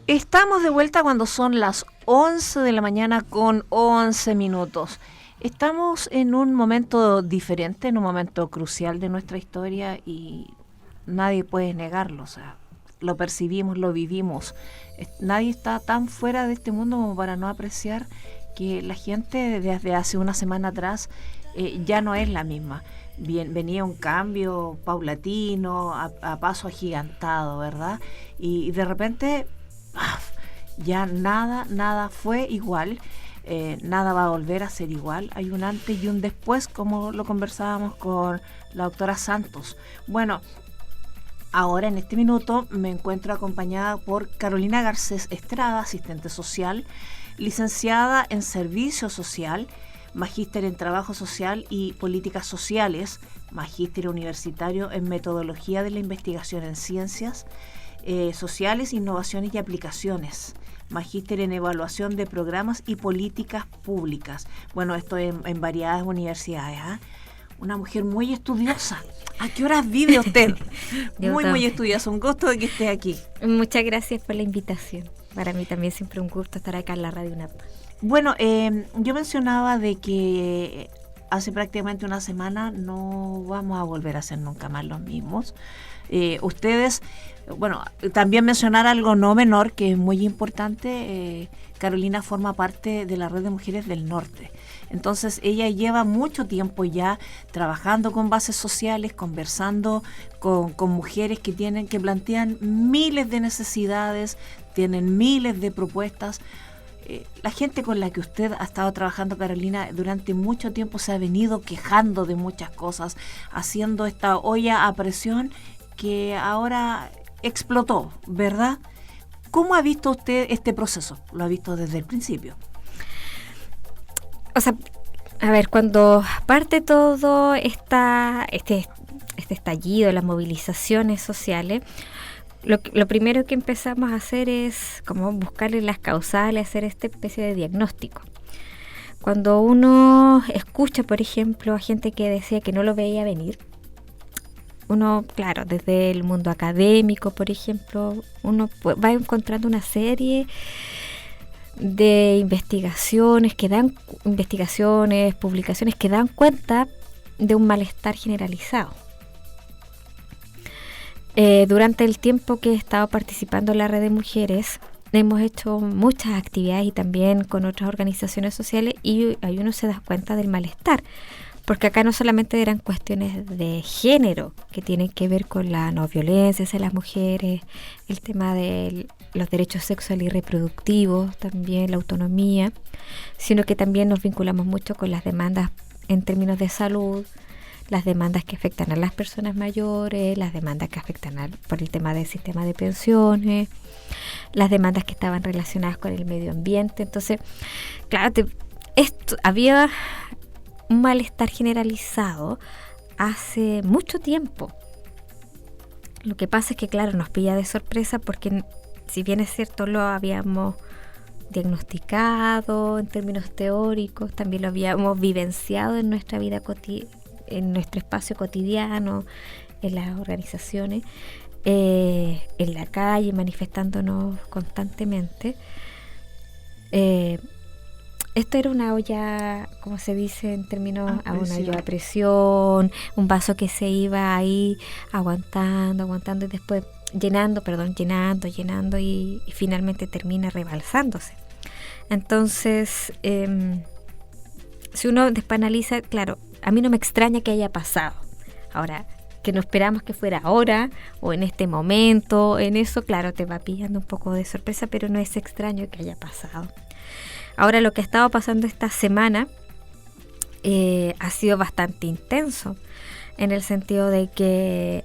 Estamos de vuelta cuando son las 11 de la mañana con 11 minutos. Estamos en un momento diferente, en un momento crucial de nuestra historia y nadie puede negarlo, o sea, lo percibimos, lo vivimos. Nadie está tan fuera de este mundo como para no apreciar que la gente desde hace una semana atrás ya no es la misma. Venía un cambio paulatino, a paso agigantado, ¿verdad? Y de repente ya nada fue igual. Nada va a volver a ser igual. Hay un antes y un después, como lo conversábamos con la doctora Santos. Bueno, ahora en este minuto me encuentro acompañada por Carolina Garcés Estrada, asistente social, licenciada en Servicio Social, magíster en Trabajo Social y Políticas Sociales, magíster universitario en Metodología de la Investigación en Ciencias Sociales, Innovaciones y Aplicaciones, magíster en Evaluación de Programas y Políticas Públicas. Bueno, esto en variadas universidades, ¿eh? Una mujer muy estudiosa. ¿A qué horas vive usted? Muy estudiosa. Un gusto de que esté aquí. Muchas gracias por la invitación. Para mí también siempre un gusto estar acá en la Radio UNAP. Bueno, yo mencionaba de que hace prácticamente una semana no vamos a volver a ser nunca más los mismos. Ustedes, bueno, también mencionar algo no menor que es muy importante. Carolina forma parte de la Red de Mujeres del Norte. Entonces ella lleva mucho tiempo ya trabajando con bases sociales, conversando con mujeres que plantean miles de necesidades, tienen miles de propuestas. La gente con la que usted ha estado trabajando, Carolina, durante mucho tiempo se ha venido quejando de muchas cosas, haciendo esta olla a presión que ahora explotó, ¿verdad? ¿Cómo ha visto usted este proceso? ¿Lo ha visto desde el principio? O sea, a ver, cuando parte todo este estallido, las movilizaciones sociales, lo primero que empezamos a hacer es como buscarle las causales, hacer esta especie de diagnóstico. Cuando uno escucha, por ejemplo, a gente que decía que no lo veía venir, uno, claro, desde el mundo académico, por ejemplo, uno va encontrando una serie de investigaciones, publicaciones que dan cuenta de un malestar generalizado. Durante el tiempo que he estado participando en la Red de Mujeres, hemos hecho muchas actividades y también con otras organizaciones sociales y ahí uno se da cuenta del malestar. Porque acá no solamente eran cuestiones de género que tienen que ver con la no violencia hacia las mujeres, el tema de los derechos sexuales y reproductivos, también la autonomía, sino que también nos vinculamos mucho con las demandas en términos de salud, las demandas que afectan a las personas mayores, las demandas que afectan por el tema del sistema de pensiones, las demandas que estaban relacionadas con el medio ambiente. Entonces, claro, había un malestar generalizado hace mucho tiempo. Lo que pasa es que, claro, nos pilla de sorpresa porque, si bien es cierto, lo habíamos diagnosticado en términos teóricos, también lo habíamos vivenciado en nuestra vida en nuestro espacio cotidiano, en las organizaciones, en la calle, manifestándonos constantemente. Esto era una olla, como se dice en términos, una olla a presión, un vaso que se iba ahí aguantando y después llenando y finalmente termina rebalsándose. Entonces, si uno después analiza, claro, a mí no me extraña que haya pasado. Ahora, que no esperamos que fuera ahora o en este momento, en eso, claro, te va pillando un poco de sorpresa, pero no es extraño que haya pasado. Ahora, lo que ha estado pasando esta semana ha sido bastante intenso, en el sentido de que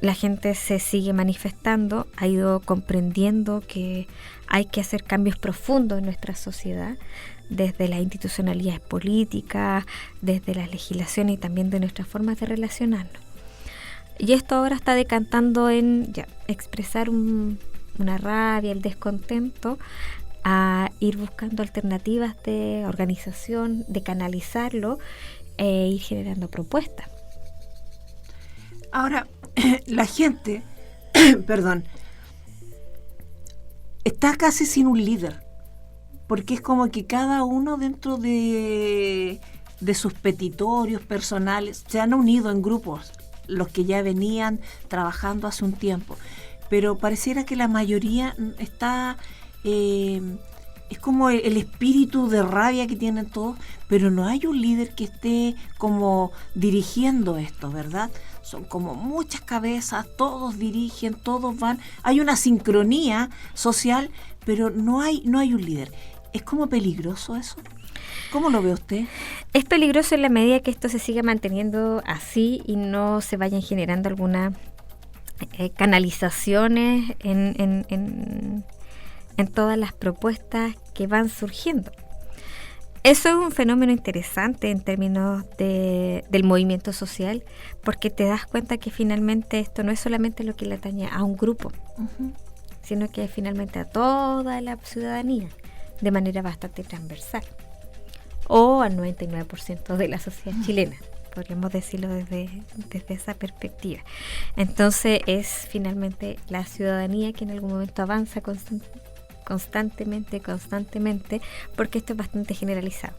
la gente se sigue manifestando, ha ido comprendiendo que hay que hacer cambios profundos en nuestra sociedad, desde las institucionalidades políticas, desde las legislaciones y también de nuestras formas de relacionarnos. Y esto ahora está decantando en expresar una rabia, el descontento, a ir buscando alternativas de organización, de canalizarlo ir generando propuestas. Ahora, la gente, perdón, está casi sin un líder, porque es como que cada uno dentro de sus petitorios personales se han unido en grupos, los que ya venían trabajando hace un tiempo, pero pareciera que la mayoría está... es como el espíritu de rabia que tienen todos, pero no hay un líder que esté como dirigiendo esto, ¿verdad? Son como muchas cabezas, todos dirigen, todos van, hay una sincronía social, pero no hay un líder. ¿Es como peligroso eso? ¿Cómo lo ve usted? Es peligroso en la medida que esto se siga manteniendo así y no se vayan generando algunas canalizaciones en todas las propuestas que van surgiendo. Eso es un fenómeno interesante en términos del movimiento social, porque te das cuenta que finalmente esto no es solamente lo que le atañe a un grupo, sino que finalmente a toda la ciudadanía, de manera bastante transversal, o al 99% de la sociedad chilena, podríamos decirlo desde esa perspectiva. Entonces es finalmente la ciudadanía que en algún momento avanza constantemente, porque esto es bastante generalizado.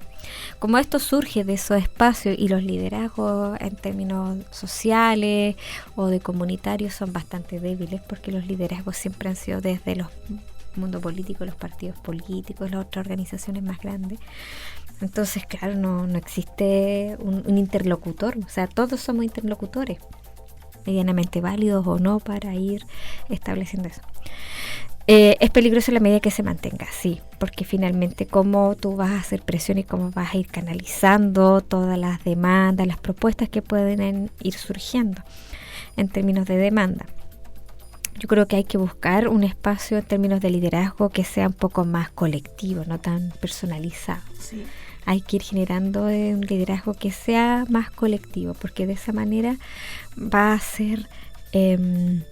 Como esto surge de esos espacios y los liderazgos en términos sociales o de comunitarios son bastante débiles, porque los liderazgos siempre han sido desde los mundo político, los partidos políticos, las otras organizaciones más grandes. Entonces, claro, no existe un interlocutor, o sea, todos somos interlocutores, medianamente válidos o no, para ir estableciendo eso. Es peligroso en la medida que se mantenga así, porque finalmente cómo tú vas a hacer presión y cómo vas a ir canalizando todas las demandas, las propuestas que pueden ir surgiendo en términos de demanda. Yo creo que hay que buscar un espacio en términos de liderazgo que sea un poco más colectivo, no tan personalizado. Sí. Hay que ir generando un liderazgo que sea más colectivo, porque de esa manera va a ser un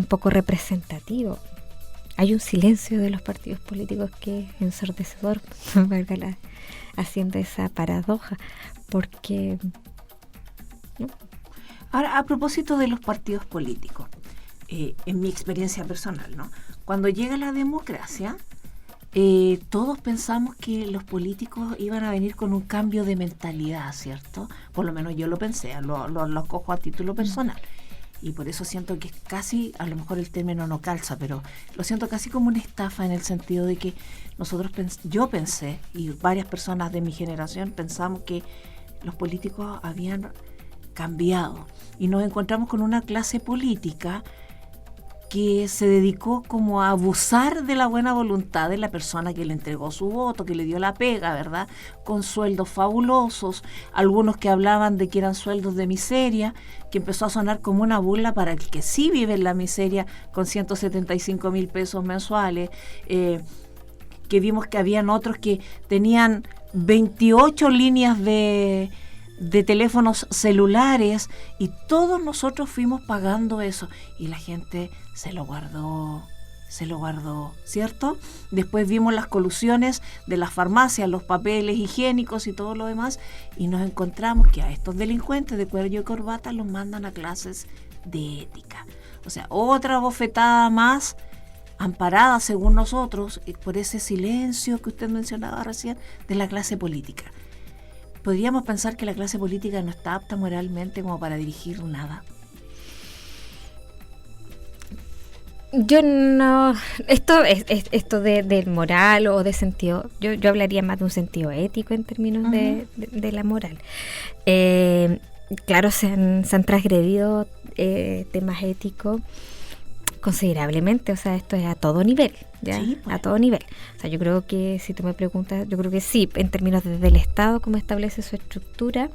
poco representativo. Hay un silencio de los partidos políticos que es ensordecedor, haciendo esa paradoja, porque... ¿no? Ahora, a propósito de los partidos políticos, en mi experiencia personal, ¿no? Cuando llega la democracia, todos pensamos que los políticos iban a venir con un cambio de mentalidad, ¿cierto? Por lo menos yo lo pensé, lo cojo a título personal. Y por eso siento que es casi, a lo mejor el término no calza, pero lo siento casi como una estafa, en el sentido de que yo pensé, y varias personas de mi generación pensamos, que los políticos habían cambiado. Y nos encontramos con una clase política que se dedicó como a abusar de la buena voluntad de la persona que le entregó su voto, que le dio la pega, ¿verdad? Con sueldos fabulosos, algunos que hablaban de que eran sueldos de miseria, que empezó a sonar como una burla para el que sí vive en la miseria con 175,000 pesos mensuales, que vimos que habían otros que tenían 28 líneas de teléfonos celulares, y todos nosotros fuimos pagando eso, y la gente se lo guardó, ¿cierto? Después vimos las colusiones de las farmacias, los papeles higiénicos y todo lo demás, y nos encontramos que a estos delincuentes de cuello y corbata los mandan a clases de ética. O sea, otra bofetada más, amparada según nosotros por ese silencio que usted mencionaba recién de la clase política. ¿Podríamos pensar que la clase política no está apta moralmente como para dirigir nada? Yo no... Esto del moral o de sentido... Yo hablaría más de un sentido ético en términos de la moral. Claro, se han transgredido temas éticos considerablemente, o sea, esto es a todo nivel, ¿ya? Sí, pues. A todo nivel. O sea, yo creo que, si tú me preguntas, yo creo que sí, en términos del Estado, cómo establece su estructura,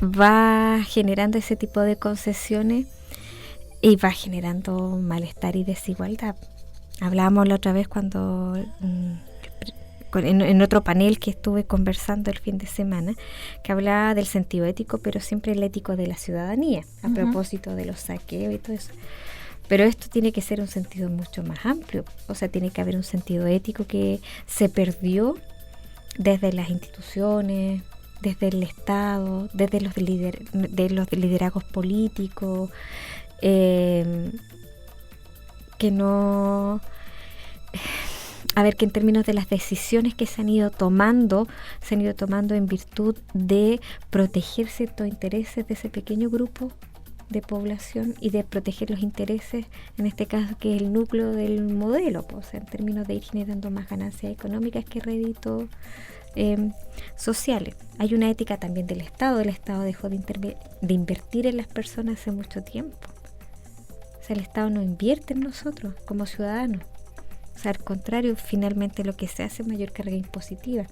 va generando ese tipo de concesiones y va generando malestar y desigualdad. Hablábamos la otra vez cuando en otro panel que estuve conversando el fin de semana, que hablaba del sentido ético, pero siempre el ético de la ciudadanía, a propósito de los saqueos y todo eso. Pero esto tiene que ser un sentido mucho más amplio, o sea, tiene que haber un sentido ético que se perdió desde las instituciones, desde el Estado, desde los de los liderazgos políticos, que no... A ver, que en términos de las decisiones que se han ido tomando en virtud de proteger ciertos intereses de ese pequeño grupo de población y de proteger los intereses, en este caso, que es el núcleo del modelo, pues, o sea, en términos de ir generando más ganancias económicas que réditos sociales. Hay una ética también del Estado. El Estado dejó de invertir en las personas hace mucho tiempo. O sea, el Estado no invierte en nosotros como ciudadanos. O sea, al contrario, finalmente lo que se hace es mayor carga impositiva.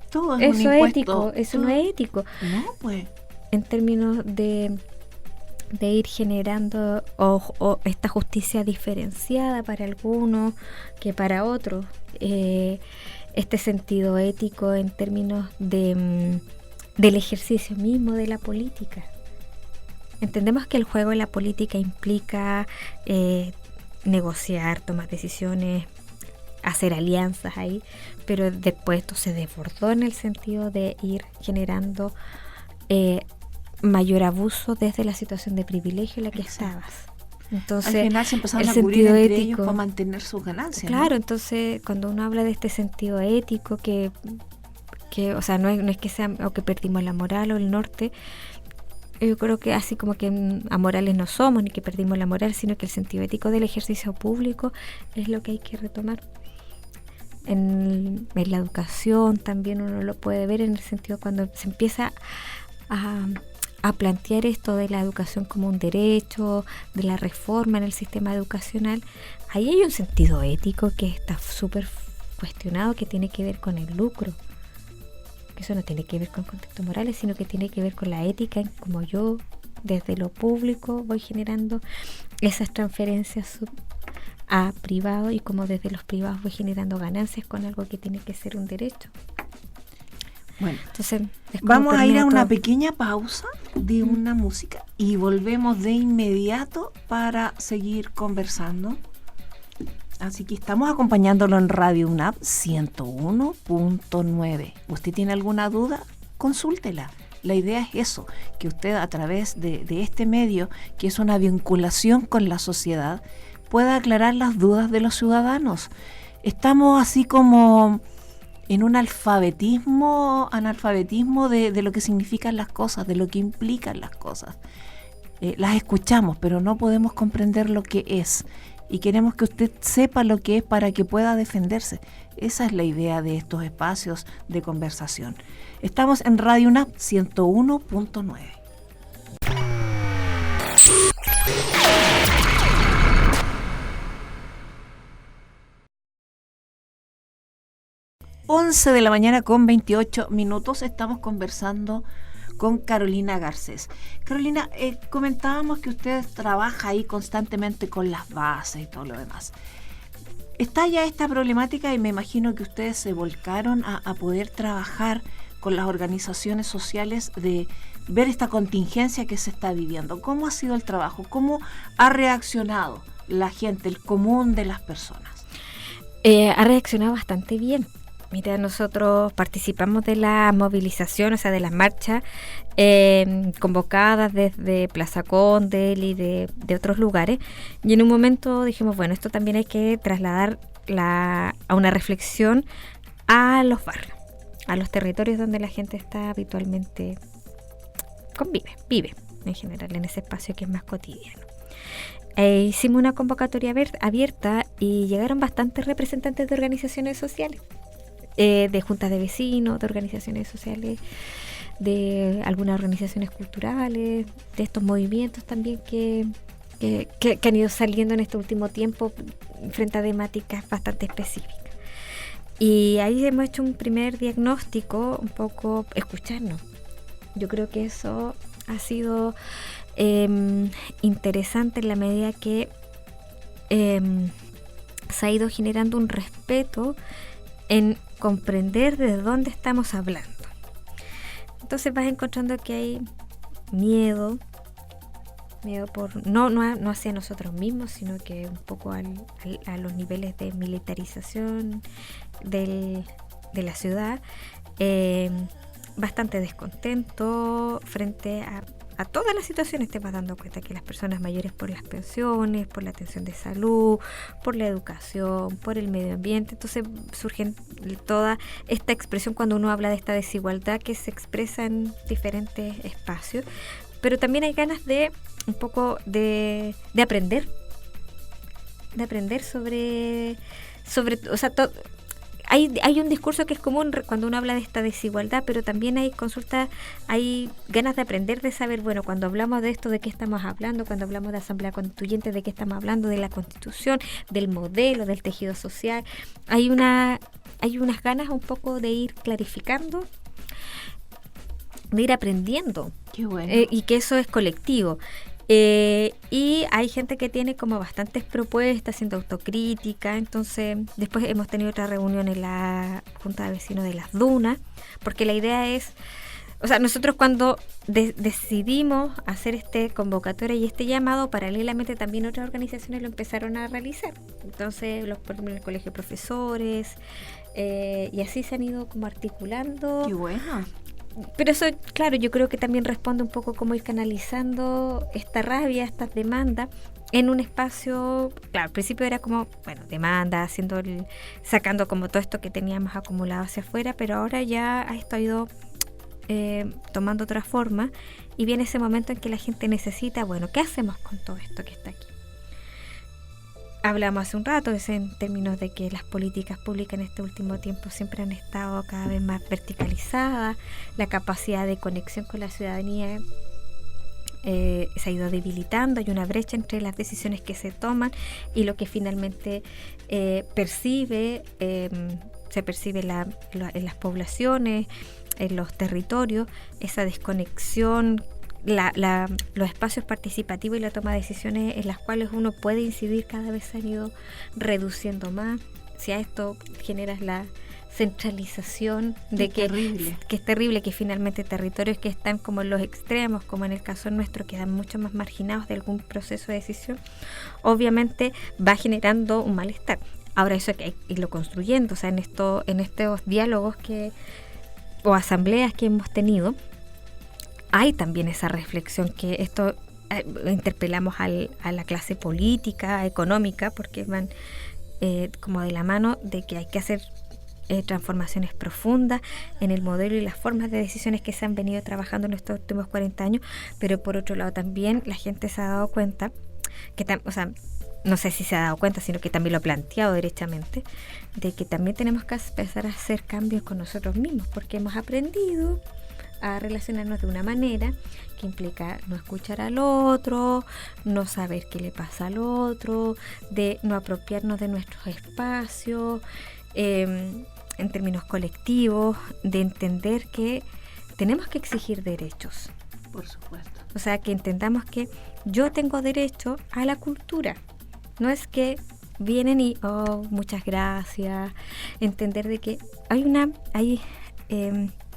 Todo es eso un impuesto. Ético, eso no es ético. No, pues. En términos de ir generando o esta justicia diferenciada para algunos que para otros. Este sentido ético en términos del ejercicio mismo de la política. Entendemos que el juego de la política implica negociar, tomar decisiones, hacer alianzas ahí, pero después esto se desbordó en el sentido de ir generando mayor abuso desde la situación de privilegio en la que estabas. Entonces, al final se empezaron el a cubrir sentido entre ético, ellos para mantener sus ganancias. Claro, ¿no? entonces cuando uno habla de este sentido ético que o sea, no es que sea o que perdimos la moral o el norte. Yo creo que así como que amorales no somos, ni que perdimos la moral, sino que el sentido ético del ejercicio público es lo que hay que retomar. En la educación también uno lo puede ver en el sentido cuando se empieza a plantear esto de la educación como un derecho, de la reforma en el sistema educacional. Ahí hay un sentido ético que está súper cuestionado, que tiene que ver con el lucro. Eso no tiene que ver con contextos morales, sino que tiene que ver con la ética, en cómo yo desde lo público voy generando esas transferencias a privado y cómo desde los privados voy generando ganancias con algo que tiene que ser un derecho. Bueno, entonces vamos a ir a una pequeña pausa de una música y volvemos de inmediato para seguir conversando. Así que estamos acompañándolo en Radio UNAP 101.9. ¿Usted tiene alguna duda? Consúltela. La idea es eso, que usted a través de este medio, que es una vinculación con la sociedad, pueda aclarar las dudas de los ciudadanos. Estamos así como en un analfabetismo de lo que significan las cosas, de lo que implican las cosas. Las escuchamos, pero no podemos comprender lo que es. Y queremos que usted sepa lo que es para que pueda defenderse. Esa es la idea de estos espacios de conversación. Estamos en Radio UNAP 101.9. Once de la mañana con 28 minutos. Estamos conversando con Carolina Garcés. Carolina, comentábamos que usted trabaja ahí constantemente con las bases y todo lo demás. Está ya esta problemática y me imagino que ustedes se volcaron a poder trabajar con las organizaciones sociales de ver esta contingencia que se está viviendo. ¿Cómo ha sido el trabajo? ¿Cómo ha reaccionado la gente, el común de las personas? Ha reaccionado bastante bien. Mira, nosotros participamos de la movilización, o sea, de las marchas convocadas desde Plaza Condel y de otros lugares. Y en un momento dijimos, bueno, esto también hay que trasladar a una reflexión a los barrios, a los territorios donde la gente está habitualmente, vive en general, en ese espacio que es más cotidiano. Hicimos una convocatoria abierta y llegaron bastantes representantes de organizaciones sociales. De juntas de vecinos, de organizaciones sociales, de algunas organizaciones culturales, de estos movimientos también que han ido saliendo en este último tiempo frente a temáticas bastante específicas. Y ahí hemos hecho un primer diagnóstico, un poco escucharnos. Yo creo que eso ha sido interesante en la medida que se ha ido generando un respeto en comprender de dónde estamos hablando. Entonces vas encontrando que hay miedo por no hacia nosotros mismos, sino que un poco a los niveles de militarización de la ciudad. bastante descontento frente a todas las situaciones. Te vas dando cuenta que las personas mayores, por las pensiones, por la atención de salud, por la educación, por el medio ambiente, entonces surge toda esta expresión cuando uno habla de esta desigualdad que se expresa en diferentes espacios, pero también hay ganas de un poco de aprender sobre o sea, hay un discurso que es común cuando uno habla de esta desigualdad, pero también hay consultas, hay ganas de aprender, de saber, bueno, cuando hablamos de esto, ¿de qué estamos hablando? Cuando hablamos de asamblea constituyente, ¿de qué estamos hablando? De la Constitución, del modelo, del tejido social. Hay unas ganas un poco de ir clarificando, de ir aprendiendo. Qué bueno. Y que eso es colectivo. Y hay gente que tiene como bastantes propuestas, haciendo autocrítica. Entonces después hemos tenido otra reunión en la Junta de Vecinos de Las Dunas, porque la idea es, o sea, nosotros cuando decidimos hacer este convocatoria y este llamado, paralelamente también otras organizaciones lo empezaron a realizar. Entonces por ejemplo, el Colegio de Profesores, y así se han ido como articulando. Qué bueno. Pero eso, claro, yo creo que también responde un poco como ir canalizando esta rabia, estas demandas en un espacio. Claro, al principio era como, bueno, demanda, sacando como todo esto que teníamos acumulado hacia afuera, pero ahora ya esto ha ido tomando otra forma, y viene ese momento en que la gente necesita, bueno, ¿qué hacemos con todo esto que está aquí? Hablamos hace un rato en términos de que las políticas públicas en este último tiempo siempre han estado cada vez más verticalizadas, la capacidad de conexión con la ciudadanía se ha ido debilitando, hay una brecha entre las decisiones que se toman y lo que finalmente se percibe en las poblaciones, en los territorios, esa desconexión, los espacios participativos y la toma de decisiones en las cuales uno puede incidir cada vez se han ido reduciendo más. Si a esto generas la centralización de que es terrible, que finalmente territorios que están como en los extremos, como en el caso nuestro, quedan mucho más marginados de algún proceso de decisión, obviamente va generando un malestar. Ahora eso hay que irlo construyendo, o sea, en estos diálogos o asambleas que hemos tenido, hay también esa reflexión que esto interpelamos a la clase política, económica, porque van como de la mano de que hay que hacer transformaciones profundas en el modelo y las formas de decisiones que se han venido trabajando en estos últimos 40 años, pero por otro lado también la gente se ha dado cuenta, no sé si se ha dado cuenta, sino que también lo ha planteado derechamente, de que también tenemos que empezar a hacer cambios con nosotros mismos, porque hemos aprendido a relacionarnos de una manera que implica no escuchar al otro, no saber qué le pasa al otro, de no apropiarnos de nuestros espacios, en términos colectivos, de entender que tenemos que exigir derechos. Por supuesto. O sea, que entendamos que yo tengo derecho a la cultura. No es que vienen y, muchas gracias. Entender de que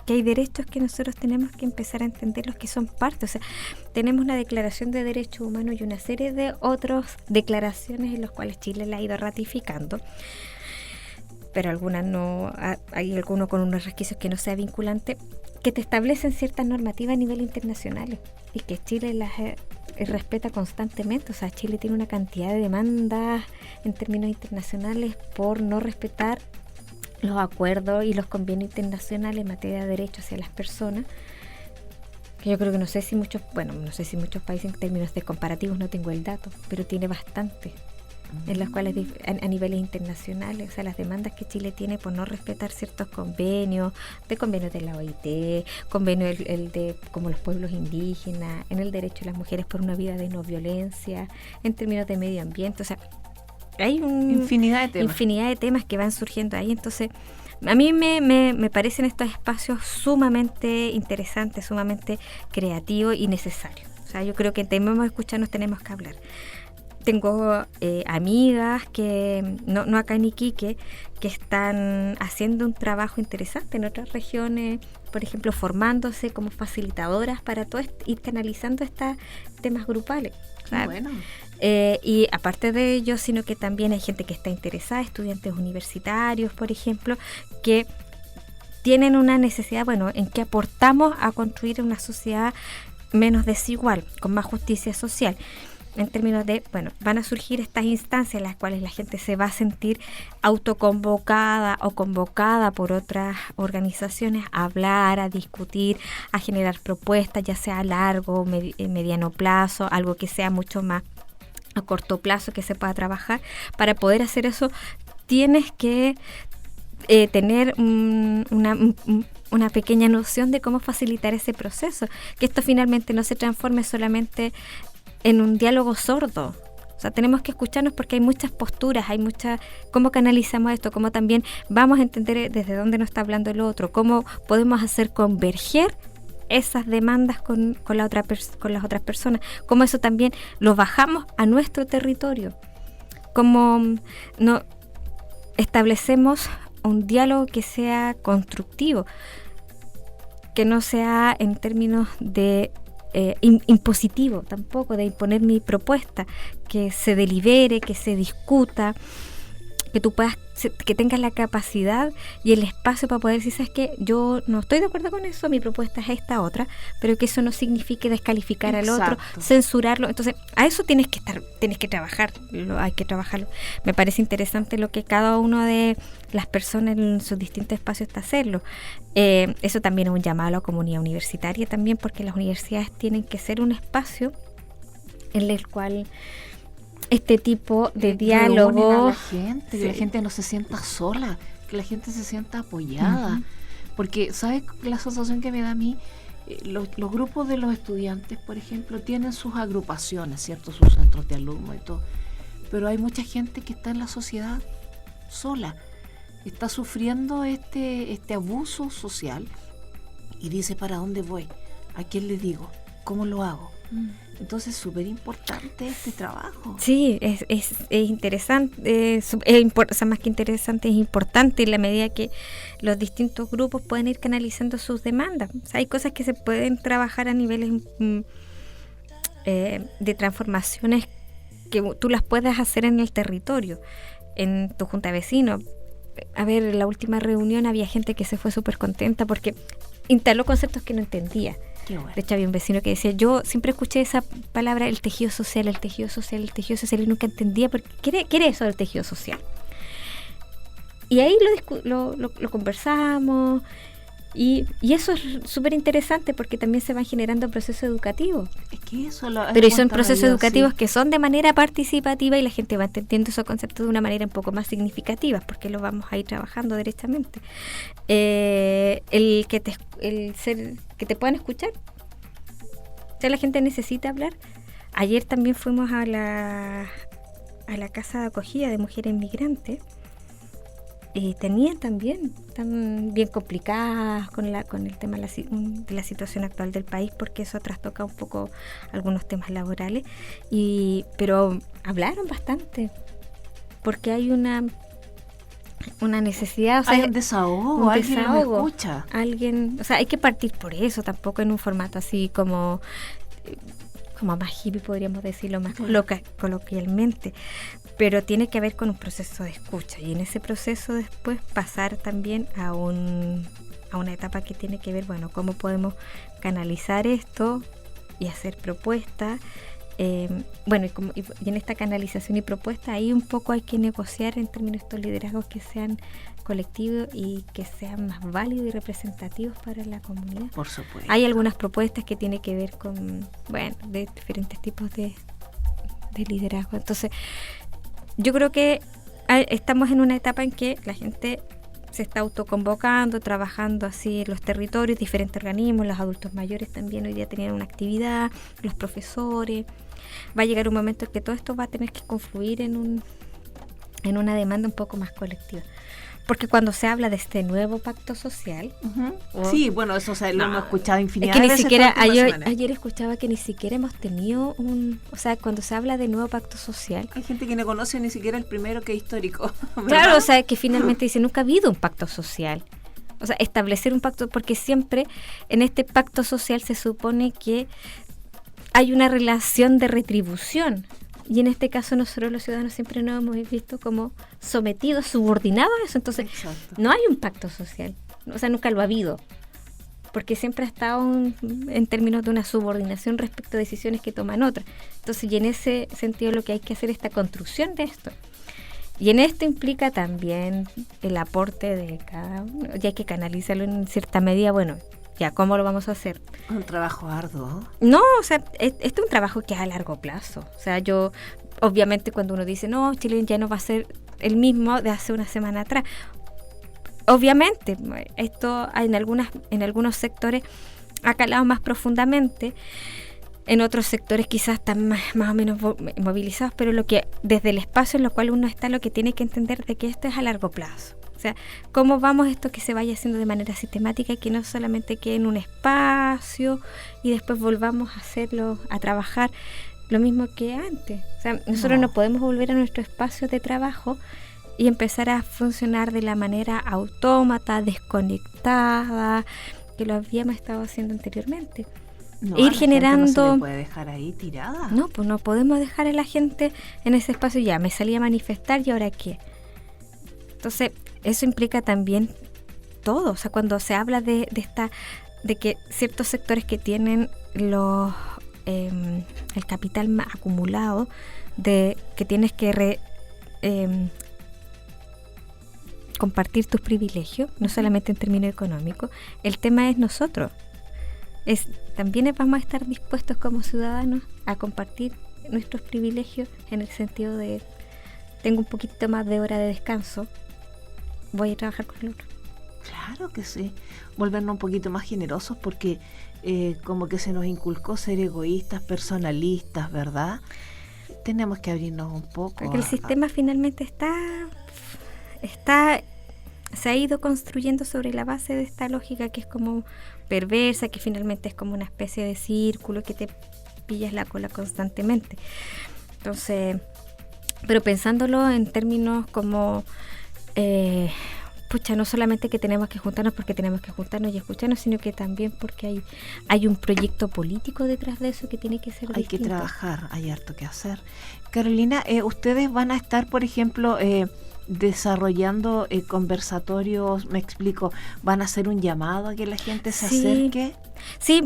que hay derechos que nosotros tenemos que empezar a entender los que son parte. O sea, tenemos una declaración de derechos humanos y una serie de otras declaraciones en las cuales Chile la ha ido ratificando, pero algunas no, hay algunos con unos requisitos que no sea vinculante, que te establecen ciertas normativas a nivel internacional y que Chile las respeta constantemente. O sea, Chile tiene una cantidad de demandas en términos internacionales por no respetar los acuerdos y los convenios internacionales en materia de derechos hacia las personas, que yo creo que no sé si muchos países en términos de comparativos, no tengo el dato, pero tiene bastante, en las cuales a niveles internacionales, o sea, las demandas que Chile tiene por no respetar ciertos convenios de la OIT, convenios el de como los pueblos indígenas, en el derecho de las mujeres por una vida de no violencia, en términos de medio ambiente. O sea, hay infinidad de temas que van surgiendo ahí. Entonces a mí me parecen estos espacios sumamente interesantes, sumamente creativos y necesarios. O sea, yo creo que tenemos que escucharnos, tenemos que hablar. Tengo amigas que, no acá en Iquique, que están haciendo un trabajo interesante en otras regiones, por ejemplo, formándose como facilitadoras para todo ir canalizando estos temas grupales. Bueno. Y aparte de ello, sino que también hay gente que está interesada, estudiantes universitarios, por ejemplo, que tienen una necesidad, en que aportamos a construir una sociedad menos desigual, con más justicia social. En términos de, van a surgir estas instancias en las cuales la gente se va a sentir autoconvocada o convocada por otras organizaciones a hablar, a discutir, a generar propuestas, ya sea a largo, mediano plazo, algo que sea mucho más a corto plazo que se pueda trabajar. Para poder hacer eso tienes que tener una pequeña noción de cómo facilitar ese proceso, que esto finalmente no se transforme solamente en un diálogo sordo. O sea, tenemos que escucharnos porque hay muchas posturas, cómo canalizamos esto, cómo también vamos a entender desde dónde nos está hablando el otro, cómo podemos hacer converger esas demandas con las otras personas, cómo eso también lo bajamos a nuestro territorio, cómo no establecemos un diálogo que sea constructivo, que no sea en términos de impositivo tampoco, de imponer mi propuesta, que se delibere, que se discuta, que tú que tengas la capacidad y el espacio para poder decir, ¿sabes qué? Yo no estoy de acuerdo con eso, mi propuesta es esta otra, pero que eso no signifique descalificar al otro, censurarlo. Entonces, a eso tienes que trabajar, hay que trabajarlo. Me parece interesante lo que cada uno de las personas en sus distintos espacios está hacerlo. Eso también es un llamado a la comunidad universitaria también, porque las universidades tienen que ser un espacio en el cual este tipo de diálogo, la gente, que la gente no se sienta sola, que la gente se sienta apoyada. Porque, ¿sabes la sensación que me da a mí? Los grupos de los estudiantes, por ejemplo, tienen sus agrupaciones, ¿cierto? Sus centros de alumnos y todo. Pero hay mucha gente que está en la sociedad sola, está sufriendo este abuso social y dice, ¿para dónde voy? ¿A quién le digo? ¿Cómo lo hago? Entonces, súper importante este trabajo. Sí, es interesante, más que interesante, es importante en la medida que los distintos grupos pueden ir canalizando sus demandas. O sea, hay cosas que se pueden trabajar a niveles de transformaciones que tú las puedes hacer en el territorio, en tu junta de vecinos. A ver, en la última reunión había gente que se fue súper contenta porque instaló conceptos que no entendía. Bueno. De hecho, había un vecino que decía, yo siempre escuché esa palabra, el tejido social, y nunca entendía qué era eso del tejido social. Y ahí lo conversamos, y eso es súper interesante porque también se van generando procesos educativos. Es que eso pero son procesos educativos que son de manera participativa y la gente va entendiendo esos conceptos de una manera un poco más significativa porque lo vamos a ir trabajando derechamente. El que te puedan escuchar. O sea, la gente necesita hablar. Ayer también fuimos a la casa de acogida de mujeres migrantes y tenían también, están bien complicadas con el tema de la situación actual del país porque eso trastoca un poco algunos temas laborales, pero hablaron bastante porque hay una necesidad, o sea, hay un desahogo, alguien lo escucha. O sea, hay que partir por eso, tampoco en un formato así como más hippie, podríamos decirlo más coloquialmente, pero tiene que ver con un proceso de escucha y en ese proceso después pasar también a una etapa que tiene que ver, cómo podemos canalizar esto y hacer propuestas. Y en esta canalización y propuesta ahí un poco hay que negociar en términos de estos liderazgos que sean colectivos y que sean más válidos y representativos para la comunidad. Por supuesto. Hay algunas propuestas que tienen que ver con, de diferentes tipos de liderazgo. Entonces, yo creo que estamos en una etapa en que la gente se está autoconvocando, trabajando así en los territorios, diferentes organismos, los adultos mayores también hoy día tenían una actividad, los profesores. Va a llegar un momento en que todo esto va a tener que confluir en una demanda un poco más colectiva. Porque cuando se habla de este nuevo pacto social... Sí, eso lo hemos escuchado infinidad de veces. Es que ni siquiera, ayer escuchaba que ni siquiera hemos tenido o sea, cuando se habla de nuevo pacto social... Hay gente que no conoce ni siquiera el primero que es histórico. ¿Verdad? Claro, o sea, que finalmente dice, nunca ha habido un pacto social. O sea, establecer un pacto, porque siempre en este pacto social se supone que hay una relación de retribución. Y en este caso nosotros los ciudadanos siempre nos hemos visto como sometidos, subordinados a eso. Entonces, no hay un pacto social. o sea, nunca lo ha habido, porque siempre ha estado en términos de una subordinación respecto a decisiones que toman otras. Entonces, y en ese sentido lo que hay que hacer es esta construcción de esto. Y en esto implica también el aporte de cada uno, y hay que canalizarlo en cierta medida. Bueno, ya, ¿cómo lo vamos a hacer? Un trabajo arduo. No, o sea, este es un trabajo que es a largo plazo. O sea, yo, obviamente cuando uno dice, no, Chile ya no va a ser el mismo de hace una semana atrás. Obviamente, esto en algunos sectores ha calado más profundamente, en otros sectores quizás están más o menos movilizados, pero lo que desde el espacio en el cual uno está, lo que tiene que entender de que esto es a largo plazo. O sea, cómo vamos esto que se vaya haciendo de manera sistemática y que no solamente quede en un espacio y después volvamos a hacerlo, a trabajar lo mismo que antes. O sea, nosotros no podemos volver a nuestro espacio de trabajo y empezar a funcionar de la manera autómata, desconectada, que lo habíamos estado haciendo anteriormente. No, ir generando. No se le puede dejar ahí tirada. No, pues no podemos dejar a la gente en ese espacio. Ya, me salí a manifestar, ¿y ahora qué? Entonces, eso implica también todo. O sea, cuando se habla de que ciertos sectores que tienen el capital más acumulado, de que tienes que compartir tus privilegios, no solamente en términos económicos, el tema es nosotros. También vamos a estar dispuestos como ciudadanos a compartir nuestros privilegios en el sentido de tengo un poquito más de hora de descanso, voy a trabajar con el otro. Claro que sí, volvernos un poquito más generosos porque como que se nos inculcó ser egoístas, personalistas, ¿verdad? Tenemos que abrirnos un poco. Porque el sistema finalmente se ha ido construyendo sobre la base de esta lógica que es como perversa, que finalmente es como una especie de círculo que te pillas la cola constantemente. Entonces, pero pensándolo en términos como no solamente que tenemos que juntarnos porque tenemos que juntarnos y escucharnos, sino que también porque hay un proyecto político detrás de eso que tiene que ser hay distinto. Que trabajar, hay harto que hacer. Carolina, ustedes van a estar, por ejemplo, desarrollando conversatorios, me explico, van a hacer un llamado a que la gente se acerque. Sí,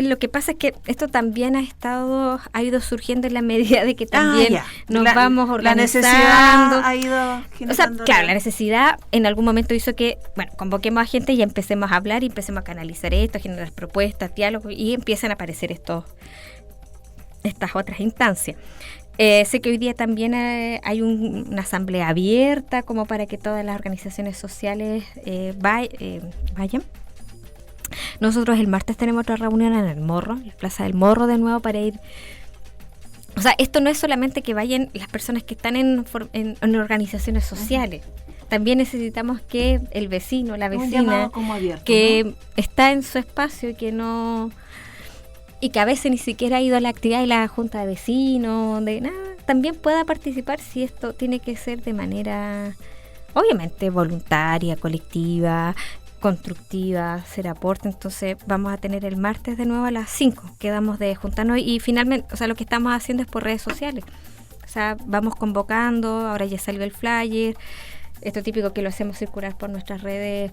lo que pasa es que esto también ha ido surgiendo en la medida de que también vamos organizando. La necesidad ha ido generando. O sea, claro, la necesidad en algún momento hizo que, convoquemos a gente y empecemos a hablar y empecemos a canalizar esto, a generar propuestas, diálogos y empiezan a aparecer estas otras instancias. Sé que hoy día también hay una asamblea abierta como para que todas las organizaciones sociales vayan. Nosotros el martes tenemos otra reunión en el Morro, en la Plaza del Morro de nuevo para ir. O sea, esto no es solamente que vayan las personas que están en organizaciones sociales. También necesitamos que el vecino, la vecina, como abierto, que está en su espacio y que a veces ni siquiera ha ido a la actividad de la junta de vecinos, de nada, también pueda participar si esto tiene que ser de manera, obviamente, voluntaria, colectiva, constructiva, hacer aporte. Entonces vamos a tener el martes de nuevo a las 5, quedamos de juntarnos y finalmente, o sea, lo que estamos haciendo es por redes sociales. O sea, vamos convocando, ahora ya salió el flyer. Esto típico que lo hacemos circular por nuestras redes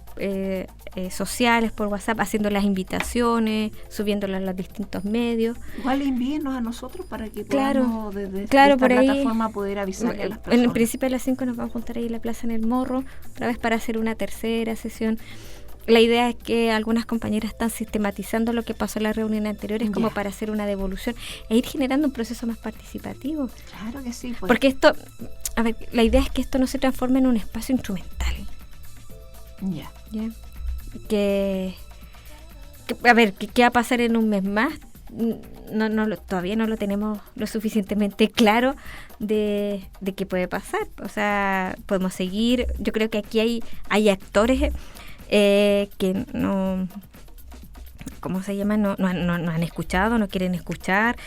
sociales, por WhatsApp, haciendo las invitaciones, subiéndolas a los distintos medios. Igual envíenos a nosotros para que podamos desde esta plataforma poder avisarle a las personas. En principio a las 5 nos vamos a juntar ahí en la Plaza en el Morro, otra vez para hacer una tercera sesión. La idea es que algunas compañeras están sistematizando lo que pasó en las reuniones anteriores como para hacer una devolución e ir generando un proceso más participativo. Claro que sí. Pues. Porque esto, la idea es que esto no se transforme en un espacio instrumental. ¿Ya? ¿Qué va a pasar en un mes más? Todavía no lo tenemos lo suficientemente claro de qué puede pasar. O sea, podemos seguir. Yo creo que aquí hay actores que no, ¿cómo se llama? No han escuchado, no quieren escuchar.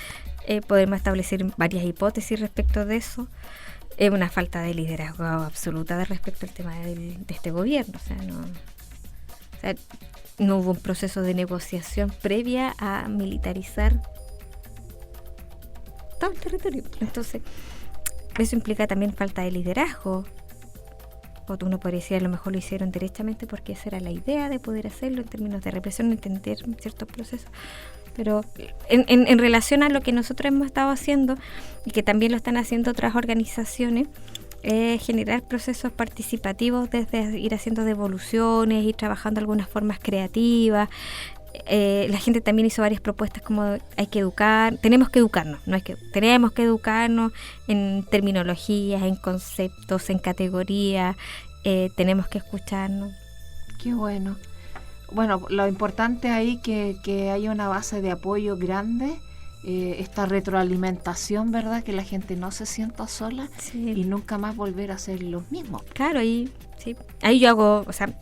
Podemos establecer varias hipótesis respecto de eso. Es una falta de liderazgo absoluta respecto al tema de este gobierno. O sea, no hubo un proceso de negociación previa a militarizar todo el territorio. Entonces, eso implica también falta de liderazgo. uno podría decir, a lo mejor lo hicieron derechamente porque esa era la idea de poder hacerlo en términos de represión, entender ciertos procesos. Pero en relación a lo que nosotros hemos estado haciendo, y que también lo están haciendo otras organizaciones, generar procesos participativos, desde ir haciendo devoluciones, ir trabajando algunas formas creativas. La gente también hizo varias propuestas como tenemos que educarnos en terminologías, en conceptos, en categorías, tenemos que escucharnos. Qué bueno. Bueno, lo importante ahí que haya una base de apoyo grande, esta retroalimentación, ¿verdad? Que la gente no se sienta sola, sí, y nunca más volver a hacer lo mismo. Claro, ahí yo hago, o sea,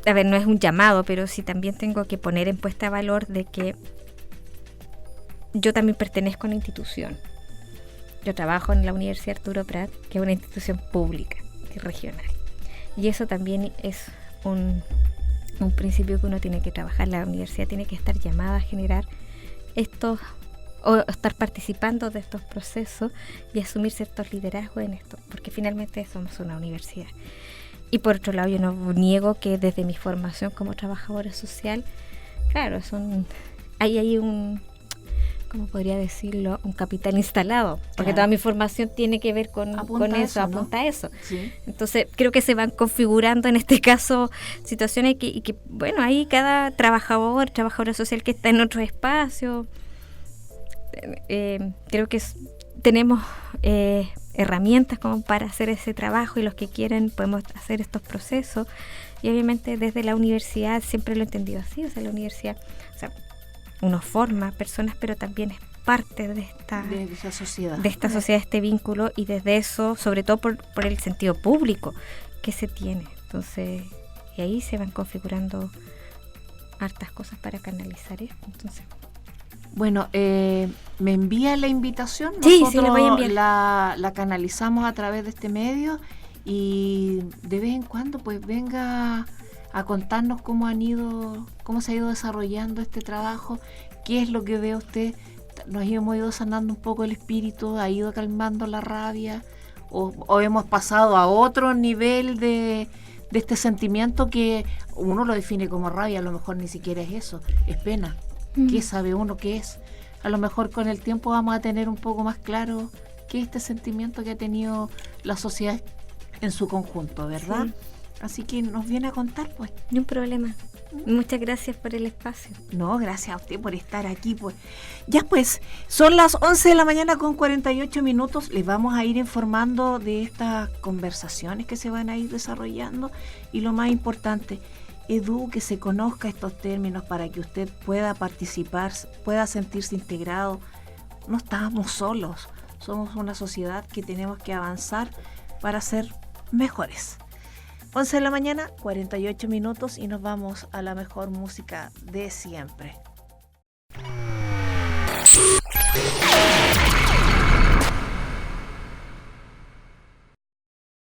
a ver, no es un llamado, pero sí también tengo que poner en puesta valor de que yo también pertenezco a una institución. Yo trabajo en la Universidad Arturo Prat, que es una institución pública, que es regional. Y eso también es un principio que uno tiene que trabajar. La universidad tiene que estar llamada a generar estos, o estar participando de estos procesos y asumir ciertos liderazgos en esto, porque finalmente somos una universidad. Y por otro lado, yo no niego que desde mi formación como trabajadora social, claro, hay un, ¿cómo podría decirlo? Un capital instalado, porque toda mi formación tiene que ver con eso, apunta a eso. Sí. Entonces, creo que se van configurando en este caso situaciones y que bueno, ahí cada trabajadora social que está en otro espacio, creo que tenemos herramientas como para hacer ese trabajo, y los que quieren podemos hacer estos procesos. Y obviamente desde la universidad siempre lo he entendido así, o sea, la universidad, o sea, uno forma personas, pero también es parte de esta sociedad, de este vínculo, y desde eso, sobre todo por el sentido público que se tiene. Entonces, y ahí se van configurando hartas cosas para canalizar esto. Entonces, bueno, me envía la invitación. Sí, nosotros le voy a enviar. La canalizamos a través de este medio, y de vez en cuando pues venga a contarnos cómo se ha ido desarrollando este trabajo, qué es lo que ve usted. Nos hemos ido sanando un poco el espíritu, ha ido calmando la rabia, o hemos pasado a otro nivel de este sentimiento que uno lo define como rabia, a lo mejor ni siquiera es eso, es pena. ¿Qué sabe uno qué es? A lo mejor con el tiempo vamos a tener un poco más claro qué es este sentimiento que ha tenido la sociedad en su conjunto, ¿verdad? Sí. Así que nos viene a contar, pues. Ni un problema. Muchas gracias por el espacio. No, gracias a usted por estar aquí, pues. Ya, pues, son las 11 de la mañana con 48 minutos. Les vamos a ir informando de estas conversaciones que se van a ir desarrollando, y lo más importante, edúquese, conozca estos términos para que usted pueda participar, pueda sentirse integrado. No estamos solos, somos una sociedad que tenemos que avanzar para ser mejores. 11 de la mañana, 48 minutos, y nos vamos a la mejor música de siempre.